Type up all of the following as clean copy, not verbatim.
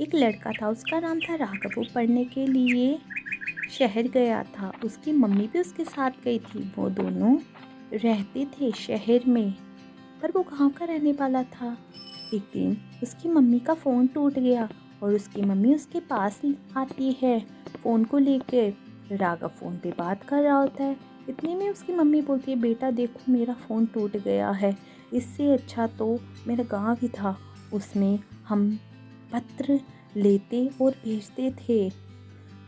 एक लड़का था, उसका नाम था राघव। वो पढ़ने के लिए शहर गया था। उसकी मम्मी भी उसके साथ गई थी। वो दोनों रहते थे शहर में, पर वो गांव का रहने वाला था। एक दिन उसकी मम्मी का फ़ोन टूट गया और उसकी मम्मी उसके पास आती है फ़ोन को लेकर। राघव फ़ोन पे बात कर रहा होता है। इतने में उसकी मम्मी बोलती है, बेटा देखो मेरा फ़ोन टूट गया है, इससे अच्छा तो मेरा गांव ही था, उसमें हम पत्र लेते और भेजते थे।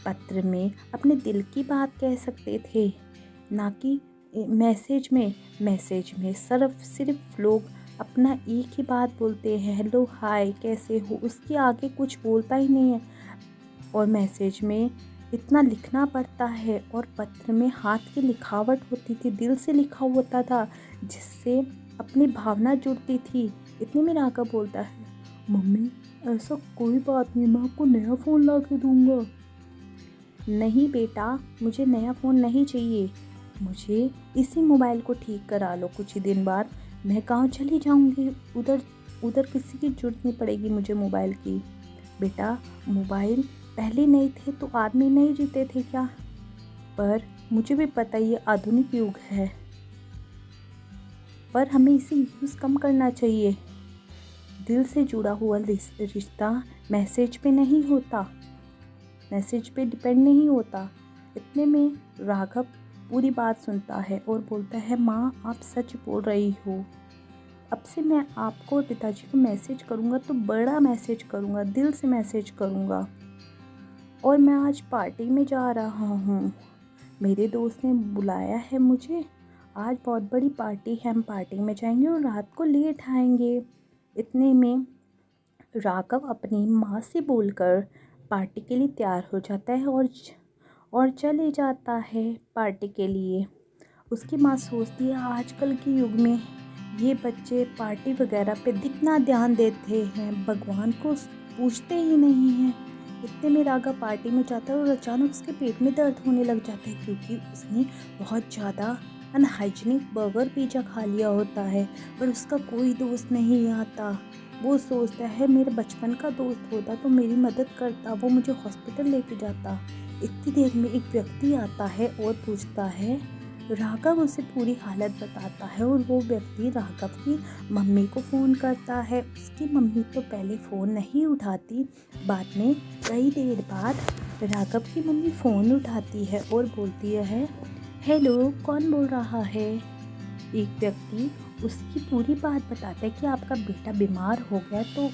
पत्र में अपने दिल की बात कह सकते थे, ना कि मैसेज में सिर्फ लोग अपना एक ही बात बोलते हैं, हेलो हाय कैसे हो, उसके आगे कुछ बोलता ही नहीं है। और मैसेज में इतना लिखना पड़ता है और पत्र में हाथ की लिखावट होती थी, दिल से लिखा होता था, जिससे अपनी भावना जुड़ती थी। इतने में राघव बोलता है, मम्मी ऐसा कोई बात नहीं, मैं आपको नया फ़ोन ला के दूँगा। नहीं बेटा, मुझे नया फ़ोन नहीं चाहिए, मुझे इसी मोबाइल को ठीक करा लो। कुछ ही दिन बाद मैं गांव चली जाऊंगी, उधर किसी की ज़रूरत नहीं पड़ेगी मुझे मोबाइल की। बेटा मोबाइल पहले नहीं थे तो आदमी नहीं जीते थे क्या? पर मुझे भी पता ये आधुनिक युग है, पर हमें इसे यूज़ कम करना चाहिए। दिल से जुड़ा हुआ रिश्ता मैसेज पे नहीं होता, मैसेज पे डिपेंड नहीं होता। इतने में राघव पूरी बात सुनता है और बोलता है, माँ आप सच बोल रही हो, अब से मैं आपको और पिताजी को मैसेज करूँगा तो बड़ा मैसेज करूँगा, दिल से मैसेज करूँगा। और मैं आज पार्टी में जा रहा हूँ, मेरे दोस्त ने बुलाया है मुझे, आज बहुत बड़ी पार्टी है, हम पार्टी में जाएंगे और रात को लेट आएंगे। इतने में राघव अपनी माँ से बोलकर पार्टी के लिए तैयार हो जाता है और चले जाता है पार्टी के लिए। उसकी माँ सोचती है, आजकल के युग में ये बच्चे पार्टी वगैरह पे कितना ध्यान देते हैं, भगवान को पूछते ही नहीं हैं। इतने में राघव पार्टी में जाता है और अचानक उसके पेट में दर्द होने लग जाता है, क्योंकि उसने बहुत ज़्यादा अनहाइजीनिक बर्गर पिज़्ज़ा खा लिया होता है। पर उसका कोई दोस्त नहीं आता। वो सोचता है, मेरे बचपन का दोस्त होता तो मेरी मदद करता, वो मुझे हॉस्पिटल लेके जाता। इतनी देर में एक व्यक्ति आता है और पूछता है, राघव उसे पूरी हालत बताता है और वो व्यक्ति राघव की मम्मी को फ़ोन करता है। उसकी मम्मी तो पहले फ़ोन नहीं उठाती, बाद में कई देर बाद राघव की मम्मी फ़ोन उठाती है और बोलती है, हेलो कौन बोल रहा है? एक व्यक्ति उसकी पूरी बात बताता है कि आपका बेटा बीमार हो गया। तो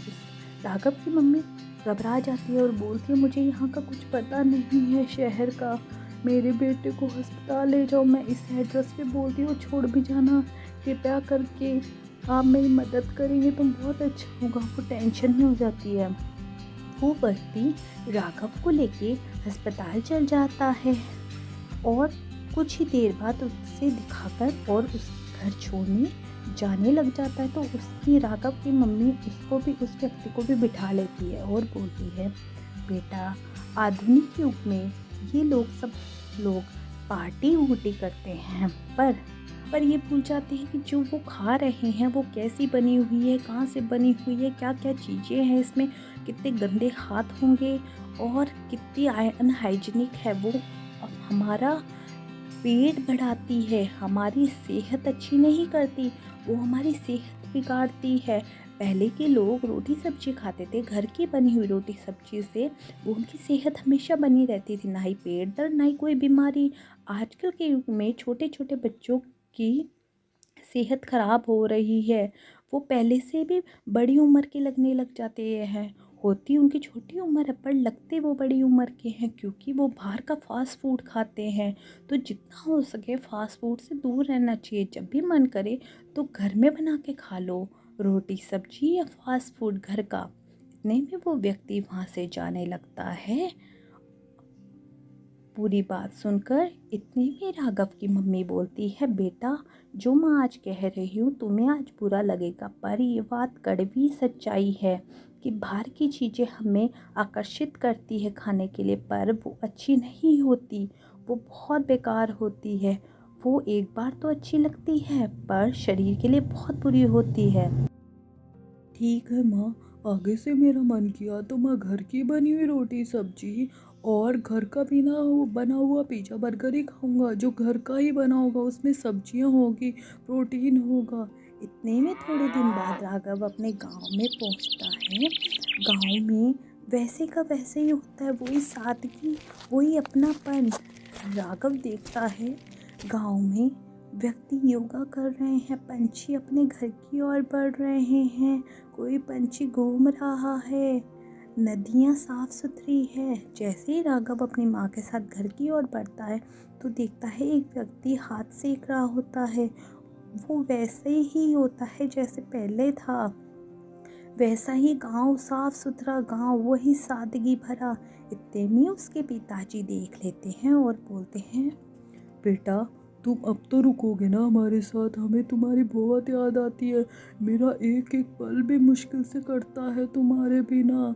राघव की मम्मी घबरा जाती है और बोलती है, मुझे यहाँ का कुछ पता नहीं है शहर का, मेरे बेटे को अस्पताल ले जाओ, मैं इस एड्रेस पे बोलती हूँ, छोड़ भी जाना कृपया करके, आप मेरी मदद करेंगे तो बहुत अच्छा होगा। वो टेंशन में हो जाती है। वो व्यक्ति राघव को लेके अस्पताल चल जाता है और कुछ ही देर बाद उसे दिखाकर और उस घर छोड़ने जाने लग जाता है। तो उसकी राघव की मम्मी उसको भी, उस व्यक्ति को भी बिठा लेती है और बोलती है, बेटा आधुनिक युग में ये सब लोग पार्टी वूटी करते हैं, पर ये भूल जाते हैं कि जो वो खा रहे हैं वो कैसी बनी हुई है, कहाँ से बनी हुई है, क्या क्या चीज़ें हैं इसमें, कितने गंदे हाथ होंगे और कितनी अनहाइजीनिक है वो। हमारा पेट बढ़ाती है, हमारी सेहत अच्छी नहीं करती, वो हमारी सेहत बिगाड़ती है। पहले के लोग रोटी सब्जी खाते थे, घर की बनी हुई रोटी सब्जी से वो उनकी सेहत हमेशा बनी रहती थी, ना ही पेट दर्द ना ही कोई बीमारी। आजकल के युग में छोटे छोटे बच्चों की सेहत खराब हो रही है, वो पहले से भी बड़ी उम्र के लगने लग जाते हैं। होती उनकी छोटी उम्र है पर लगते वो बड़ी उम्र के हैं, क्योंकि वो बाहर का फास्ट फूड खाते हैं। तो जितना हो सके फास्ट फूड से दूर रहना चाहिए। जब भी मन करे तो घर में बना के खा लो, रोटी सब्जी या फास्ट फूड घर का। इतने में वो व्यक्ति वहाँ से जाने लगता है। पूरी बात सुनकर इतने में राघव की मम्मी बोलती है, बेटा जो मैं आज कह रही हूँ तुम्हें आज बुरा लगेगा, पर ये बात कड़वी सच्चाई है कि बाहर की चीज़ें हमें आकर्षित करती है खाने के लिए, पर वो अच्छी नहीं होती, वो बहुत बेकार होती है। वो एक बार तो अच्छी लगती है पर शरीर के लिए बहुत बुरी होती है। ठीक है माँ, आगे से मेरा मन किया तो मैं घर की बनी हुई रोटी सब्जी और घर का बना हुआ पिज़्ज़ा बर्गर ही खाऊंगा, जो घर का ही बना होगा, उसमें सब्जियां होगी, प्रोटीन होगा। इतने में थोड़े दिन बाद राघव अपने गांव में पहुंचता है। गांव में वैसे का वैसे ही होता है, वही सादगी, वही अपनापन। राघव देखता है गांव में व्यक्ति योगा कर रहे हैं, पंछी अपने घर की ओर बढ़ रहे हैं, कोई पंछी घूम रहा है, नदियाँ साफ सुथरी है। जैसे ही राघव अपनी माँ के साथ घर की ओर बढ़ता है तो देखता है एक व्यक्ति हाथ सेक रहा होता है। वो वैसे ही होता है जैसे पहले था, वैसा ही गांव, साफ सुथरा गांव, वही सादगी भरा। इतने में उसके पिताजी देख लेते हैं और बोलते हैं, बेटा, तुम अब तो रुकोगे ना हमारे साथ? हमें तुम्हारी बहुत याद आती है। मेरा एक एक पल भी मुश्किल से कटता है तुम्हारे बिना।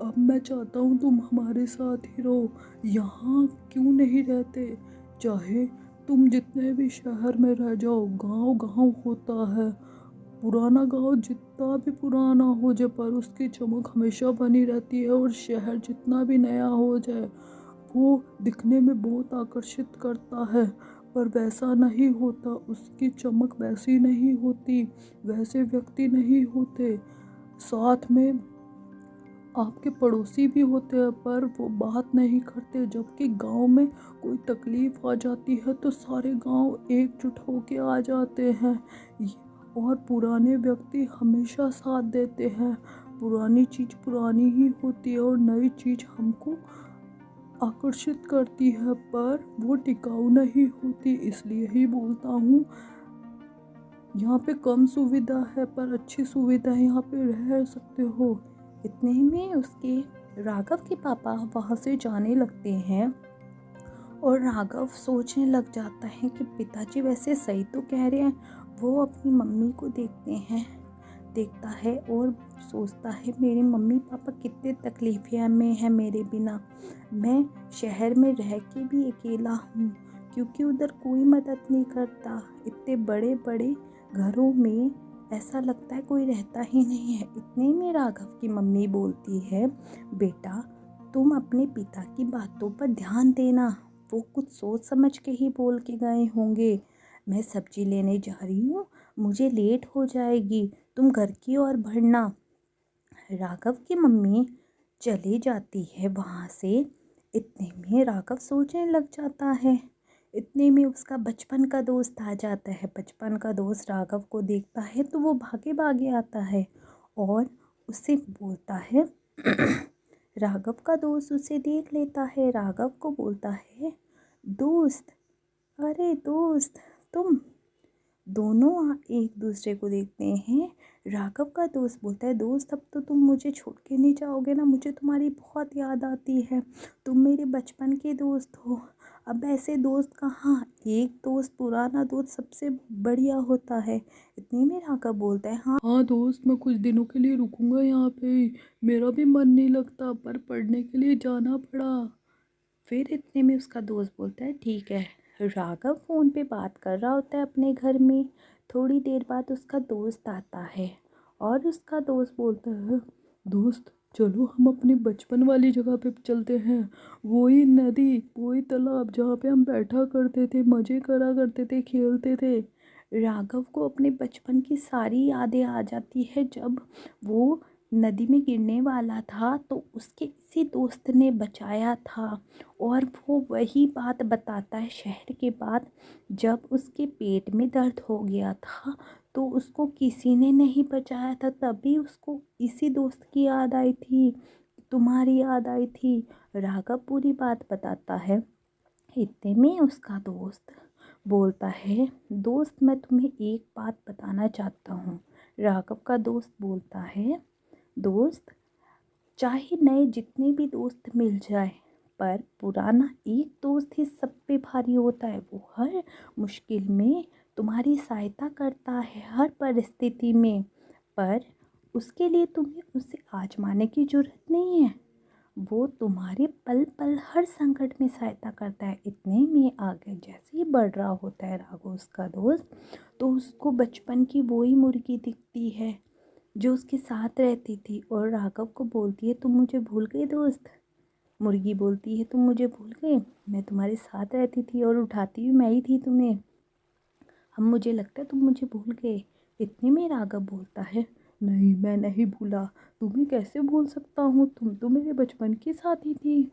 अब मैं चाहता हूँ तुम हमारे साथ ही रहो। यहाँ क्यों नहीं रहते? चाहे तुम जितने भी शहर में रह जाओ, गांव गांव होता है। पुराना गांव जितना भी पुराना हो जाए, पर उसकी चमक हमेशा बनी रहती है। और शहर जितना भी नया हो जाए, वो दिखने में बहुत आकर्षित करता है, पर वैसा नहीं होता। उसकी चमक वैसी नहीं होती, वैसे व्यक्ति नहीं होते। साथ में आपके पड़ोसी भी होते हैं, पर वो बात नहीं करते। जबकि गांव में कोई तकलीफ आ जाती है तो सारे गांव एकजुट होके आ जाते हैं। और पुराने व्यक्ति हमेशा साथ देते हैं। पुरानी चीज़ पुरानी ही होती है और नई चीज़ हमको आकर्षित करती है, पर वो टिकाऊ नहीं होती। इसलिए ही बोलता हूँ, यहाँ पे कम सुविधा है पर अच्छी सुविधा है, यहाँ पे रह सकते हो। इतने में उसके राघव के पापा वहाँ से जाने लगते हैं और राघव सोचने लग जाता है कि पिताजी वैसे सही तो कह रहे हैं। वो अपनी मम्मी को देखता है और सोचता है, मेरे मम्मी पापा कितने तकलीफ़ में हैं मेरे बिना। मैं शहर में रह के भी अकेला हूँ, क्योंकि उधर कोई मदद नहीं करता। इतने बड़े बड़े घरों में ऐसा लगता है कोई रहता ही नहीं है। इतने में राघव की मम्मी बोलती है, बेटा तुम अपने पिता की बातों पर ध्यान देना, वो कुछ सोच समझ के ही बोल के गए होंगे। मैं सब्जी लेने जा रही हूँ, मुझे लेट हो जाएगी, तुम घर की ओर बढ़ना। राघव की मम्मी चली जाती है वहाँ से। इतने में राघव सोचने लग जाता है। इतने में उसका बचपन का दोस्त आ जाता है। बचपन का दोस्त राघव को देखता है तो वो भागे भागे आता है और उससे बोलता है राघव का दोस्त उसे देख लेता है, राघव को बोलता है, दोस्त, अरे दोस्त तुम। दोनों एक दूसरे को देखते हैं। राघव का दोस्त बोलता है, दोस्त अब तो तुम मुझे छोड़ के नहीं जाओगे ना, मुझे तुम्हारी बहुत याद आती है, तुम मेरे बचपन के दोस्त हो। अब ऐसे दोस्त कहाँ, एक दोस्त, पुराना दोस्त सबसे बढ़िया होता है। इतने में राघव बोलता है, हाँ हाँ दोस्त, मैं कुछ दिनों के लिए रुकूंगा यहाँ पे ही। मेरा भी मन नहीं लगता, पर पढ़ने के लिए जाना पड़ा। फिर इतने में उसका दोस्त बोलता है, ठीक है। राघव फ़ोन पे बात कर रहा होता है अपने घर में। थोड़ी देर बाद उसका दोस्त आता है और उसका दोस्त बोलता है, दोस्त, चलो हम अपनी बचपन वाली जगह पे चलते हैं। वही नदी, वही तालाब जहाँ पे हम बैठा करते थे, मज़े करा करते थे, खेलते थे। राघव को अपने बचपन की सारी यादें आ जाती है। जब वो नदी में गिरने वाला था तो उसके इसी दोस्त ने बचाया था। और वो वही बात बताता है शहर के बाद, जब उसके पेट में दर्द हो गया था तो उसको किसी ने नहीं बचाया था, तभी उसको इसी दोस्त की याद आई थी, तुम्हारी याद आई थी। राघव पूरी बात बताता है। इतने में उसका दोस्त बोलता है, दोस्त मैं तुम्हें एक बात बताना चाहता हूँ। राघव का दोस्त बोलता है, दोस्त चाहे नए जितने भी दोस्त मिल जाए, पर पुराना एक दोस्त ही सब पे भारी होता है। वो हर मुश्किल में तुम्हारी सहायता करता है, हर परिस्थिति में। पर उसके लिए तुम्हें उसे आजमाने की ज़रूरत नहीं है, वो तुम्हारे पल पल हर संकट में सहायता करता है। इतने में आगे जैसे ही बढ़ रहा होता है राघव उसका दोस्त, तो उसको बचपन की वही मुर्गी दिखती है। जो उसके साथ रहती थी, और राघव को बोलती है, तुम मुझे भूल गई दोस्त। मुर्गी बोलती है, तुम मुझे भूल गए, मैं तुम्हारे साथ रहती थी और उठाती भी मैं ही थी तुम्हें। हम मुझे लगता है तुम मुझे भूल गए। इतने में राघव बोलता है, नहीं, मैं नहीं भूला। तुम्हें कैसे भूल सकता हूँ, तुम तो मेरे बचपन की साथी थी।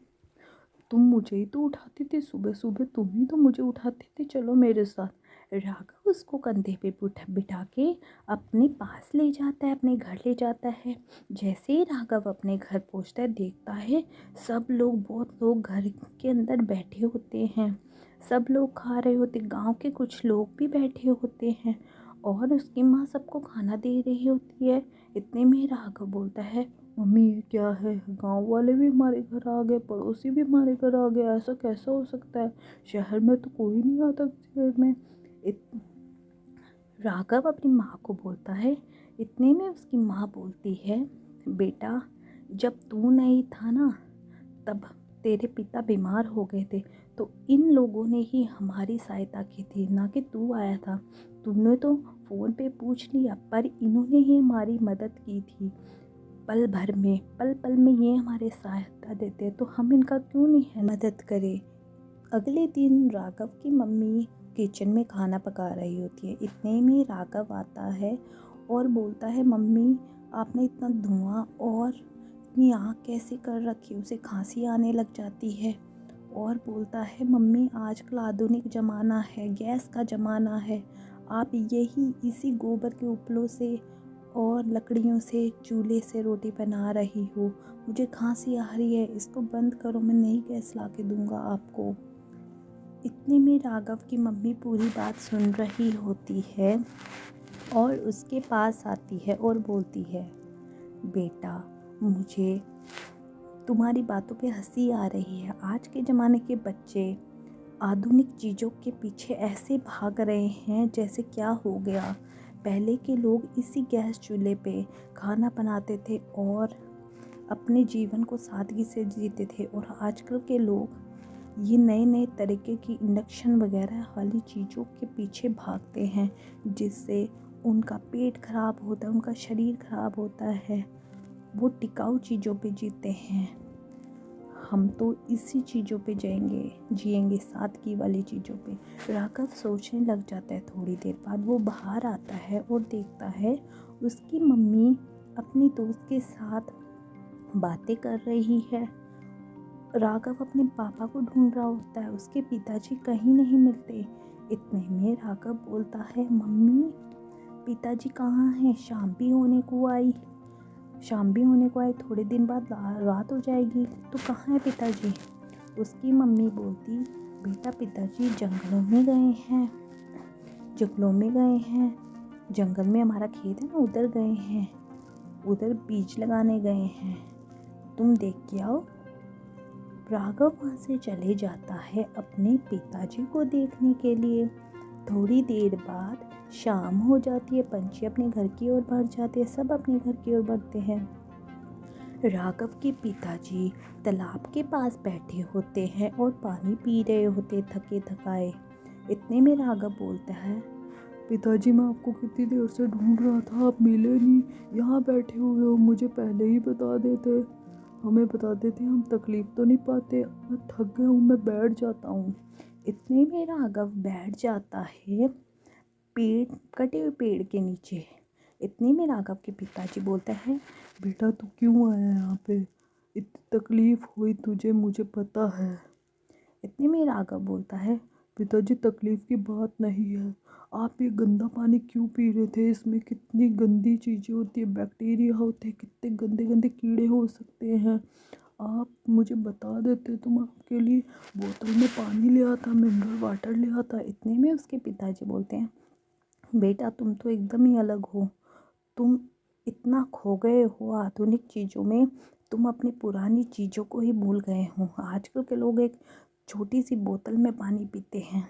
तुम मुझे ही तो उठाती थी, सुबह सुबह तुम ही तो मुझे उठाती थी, चलो मेरे साथ। राघव उसको कंधे पे बिठा के अपने पास ले जाता है, अपने घर ले जाता है। जैसे ही राघव अपने घर पहुंचता है, देखता है सब लोग, बहुत लोग घर के अंदर बैठे होते हैं, सब लोग खा रहे होते, गांव के कुछ लोग भी बैठे होते हैं, और उसकी माँ सबको खाना दे रही होती है। इतने में राघव बोलता है, मम्मी ये क्या है, गांव वाले भी हमारे घर आ गए, पड़ोसी भी हमारे घर आ गए, ऐसा कैसा हो सकता है? शहर में तो कोई नहीं आता शहर में। राघव अपनी माँ को बोलता है। इतने में उसकी माँ बोलती है, बेटा जब तू नहीं था ना, तब तेरे पिता बीमार हो गए थे, तो इन लोगों ने ही हमारी सहायता की थी, ना कि तू आया था। तूने तो फ़ोन पे पूछ लिया, पर इन्होंने ही हमारी मदद की थी। पल भर में, पल पल में ये हमारे सहायता देते हैं, तो हम इनका क्यों नहीं है मदद करें। अगले दिन राघव की मम्मी किचन में खाना पका रही होती है। इतने में राघव आता है और बोलता है, मम्मी आपने इतना धुआं और इतनी आग कैसे कर रखी, उसे खांसी आने लग जाती है। और बोलता है, मम्मी आजकल आधुनिक ज़माना है, गैस का ज़माना है, आप यही इसी गोबर के उपलों से और लकड़ियों से, चूल्हे से रोटी बना रही हो, मुझे खांसी आ रही है, इसको बंद करो, मैं नई गैस ला के दूँगा आपको। इतने में राघव की मम्मी पूरी बात सुन रही होती है और उसके पास आती है और बोलती है, बेटा मुझे तुम्हारी बातों पे हंसी आ रही है। आज के ज़माने के बच्चे आधुनिक चीज़ों के पीछे ऐसे भाग रहे हैं जैसे क्या हो गया। पहले के लोग इसी गैस चूल्हे पे खाना बनाते थे और अपने जीवन को सादगी से जीते थे, और आजकल के लोग ये नए नए तरीके की इंडक्शन वगैरह वाली चीज़ों के पीछे भागते हैं, जिससे उनका पेट खराब होता है, उनका शरीर खराब होता है। वो टिकाऊ चीज़ों पे जीते हैं, हम तो इसी चीज़ों पे जिएंगे सादगी वाली चीज़ों पे। राघव सोचने लग जाता है। थोड़ी देर बाद वो बाहर आता है और देखता है उसकी मम्मी अपनी दोस्त के साथ बातें कर रही है। राघव अपने पापा को ढूंढ रहा होता है, उसके पिताजी कहीं नहीं मिलते। इतने में राघव बोलता है, मम्मी पिताजी कहाँ हैं, शाम भी होने को आई, थोड़े दिन बाद रात हो जाएगी, तो कहाँ है पिताजी। उसकी मम्मी बोलती, बेटा पिताजी जंगलों में गए हैं, जंगल में हमारा खेत है ना, उधर गए हैं, उधर बीज लगाने गए हैं, तुम देख के आओ। राघव वहाँ से चले जाता है अपने पिताजी को देखने के लिए। थोड़ी देर बाद शाम हो जाती है, पंछी अपने घर की ओर बढ़ जाते हैं, सब अपने घर की ओर बढ़ते हैं। राघव के पिताजी तालाब के पास बैठे होते हैं और पानी पी रहे होते, थके थकाए। इतने में राघव बोलता है, पिताजी मैं आपको कितनी देर से ढूंढ रहा था, आप मिले नहीं, यहाँ बैठे हुए हो, मुझे पहले ही बता देते, हमें बता देते, हम तकलीफ़ तो नहीं पाते। मैं थक गया हूँ, मैं बैठ जाता हूँ। इतने में राघव बैठ जाता है कटे हुए पेड़ के नीचे। इतने में राघव के पिताजी बोलते हैं, बेटा तू क्यों आया यहाँ पे, इतनी तकलीफ़ हुई तुझे, मुझे पता है। इतने में राघव बोलता है, पिताजी तकलीफ़ की बात नहीं है, आप ये गंदा पानी क्यों पी रहे थे, इसमें कितनी गंदी चीज़ें होती है, बैक्टीरिया होते हैं, कितने गंदे गंदे कीड़े हो सकते हैं, आप मुझे बता देते तो मैं आपके लिए बोतल में पानी ले आता, मिनरल वाटर ले आता। इतने में उसके पिताजी बोलते हैं, बेटा तुम तो एकदम ही अलग हो, तुम इतना खो गए हो आधुनिक चीज़ों में, तुम अपनी पुरानी चीज़ों को ही भूल गए हो। आजकल के लोग एक छोटी सी बोतल में पानी पीते हैं,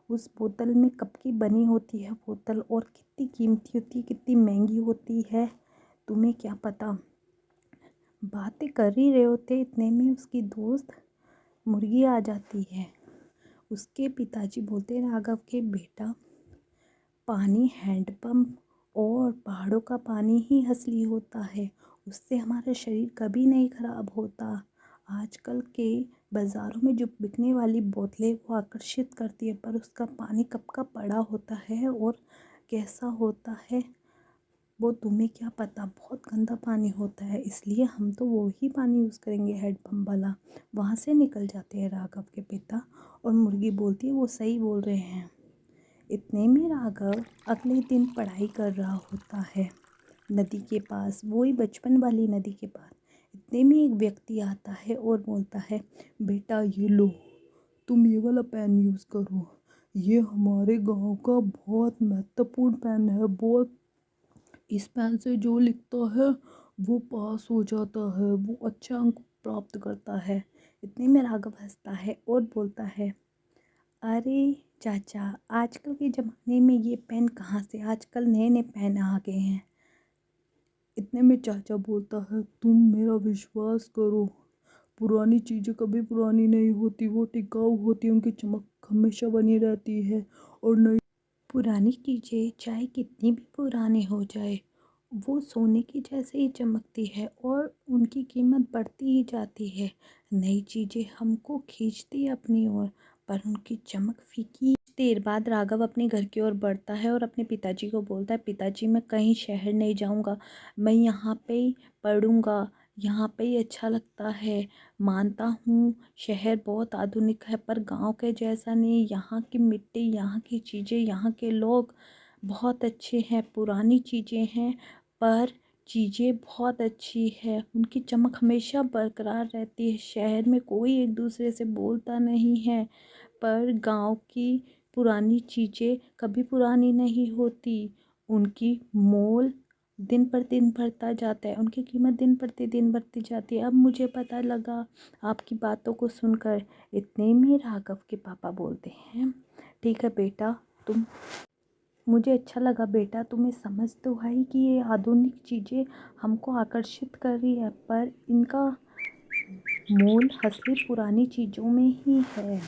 उस बोतल में कब की बनी होती है बोतल, और कितनी कीमती होती है, कितनी महंगी होती है, तुम्हें क्या पता। बातें कर ही रहे होते, इतने में उसकी दोस्त मुर्गी आ जाती है। उसके पिताजी बोलते, राघव के बेटा पानी हैंडपम्प और पहाड़ों का पानी ही असली होता है, उससे हमारा शरीर कभी नहीं खराब होता। आजकल के बाज़ारों में जो बिकने वाली बोतलें वो आकर्षित करती है, पर उसका पानी कब का पड़ा होता है और कैसा होता है वो तुम्हें क्या पता। बहुत गंदा पानी होता है, इसलिए हम तो वो ही पानी यूज़ करेंगे हैंडपम्प वाला। वहाँ से निकल जाते हैं राघव के पिता, और मुर्गी बोलती है वो सही बोल रहे हैं। इतने में राघव अगले दिन पढ़ाई कर रहा होता है नदी के पास, वही बचपन वाली नदी के पास। इतने में एक व्यक्ति आता है और बोलता है, बेटा ये लो, तुम ये वाला पेन यूज़ करो। ये हमारे गांव का बहुत महत्वपूर्ण पेन है। बहुत इस पेन से जो लिखता है वो पास हो जाता है, वो अच्छा अंक प्राप्त करता है। इतने में राघव हंसता है और बोलता है, अरे चाचा, आजकल के ज़माने में ये पेन कहाँ से, आजकल नए नए पेन आ गए हैं। इतने में चाचा बोलता है, तुम मेरा विश्वास करो, पुरानी चीज़ें कभी पुरानी नहीं होती, वो टिकाऊ होती है, उनकी चमक हमेशा बनी रहती है। और नई पुरानी चीज़ें चाहे कितनी भी पुरानी हो जाए, वो सोने की जैसे ही चमकती है और उनकी कीमत बढ़ती ही जाती है। नई चीज़ें हमको खींचती है अपनी ओर, पर उनकी चमक फीकी। देर बाद राघव अपने घर की ओर बढ़ता है और अपने पिताजी को बोलता है, पिताजी मैं कहीं शहर नहीं जाऊंगा, मैं यहाँ पे ही पढ़ूंगा, यहाँ पे ही अच्छा लगता है। मानता हूँ शहर बहुत आधुनिक है, पर गांव के जैसा नहीं। यहाँ की मिट्टी, यहाँ की चीज़ें, यहाँ के लोग बहुत अच्छे हैं। पुरानी चीज़ें हैं पर चीज़ें बहुत अच्छी है, उनकी चमक हमेशा बरकरार रहती है। शहर में कोई एक दूसरे से बोलता नहीं है, पर गांव की पुरानी चीज़ें कभी पुरानी नहीं होती। उनकी मोल दिन पर दिन बढ़ता जाता है, उनकी कीमत दिन प्रतिदिन बढ़ती जाती है। अब मुझे पता लगा आपकी बातों को सुनकर। इतने में राघव के पापा बोलते हैं, ठीक है बेटा, तुम, मुझे अच्छा लगा बेटा, तुम्हें समझ तो आई कि ये आधुनिक चीज़ें हमको आकर्षित कर रही है, पर इनका मूल असली पुरानी चीज़ों में ही है।